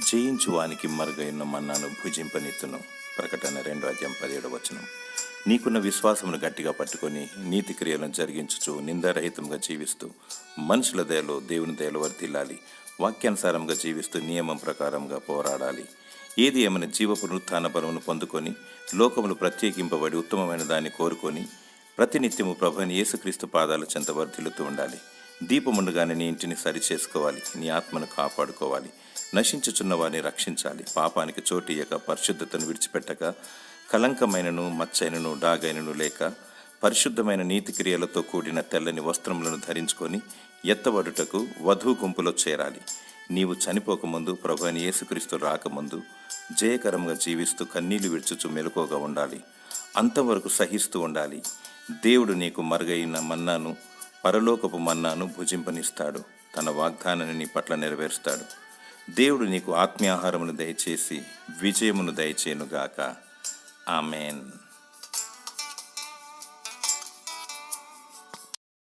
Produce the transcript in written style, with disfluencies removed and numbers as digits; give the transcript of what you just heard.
జయించువానికి మరుగైన మన్నాను భుజింపనెత్తును. ప్రకటన 2:17. నీకున్న విశ్వాసమును గట్టిగా పట్టుకొని నీతి క్రియలను జరిగించుచు నిందారహితంగా జీవిస్తూ మనుషుల దయలో దేవుని దయలో వర్తిల్లాలి. వాక్యానుసారంగా జీవిస్తూ నియమం ప్రకారంగా పోరాడాలి. ఏది ఏమైనా జీవ పునరుత్థాన బలమును పొందుకొని లోకములు ప్రత్యేకింపబడి ఉత్తమమైన దాన్ని కోరుకొని ప్రతినిత్యము ప్రభువైన యేసుక్రీస్తు పాదాల చెంత వర్ధిల్లుతూ ఉండాలి. దీపముండగానే నీ ఇంటిని సరిచేసుకోవాలి. నీ ఆత్మను కాపాడుకోవాలి. నశించుచున్న వారిని రక్షించాలి. పాపానికి చోటియ్యక పరిశుద్ధతను విడిచిపెట్టక కలంకమైనను మచ్చైనను డాగైనను లేక పరిశుద్ధమైన నీతి క్రియలతో కూడిన తెల్లని వస్త్రములను ధరించుకొని ఎత్తబడుటకు వధువు గుంపులో చేరాలి. నీవు చనిపోకముందు ప్రభువైన యేసుక్రీస్తు రాకముందు జయకరంగా జీవిస్తూ కన్నీళ్లు విడుచుచు మెలకువగా ఉండాలి. అంతవరకు సహిస్తూ ఉండాలి. దేవుడు నీకు మరుగైన మన్నాను, పరలోకపు మన్నాను భుజింపనిస్తాడు. తన వాగ్దానాన్ని నీ పట్ల నెరవేరుస్తాడు. దేవుడు నీకు ఆత్మీయాహారమును దయచేసి విజయమును దయచేయునుగాక. ఆమెన్.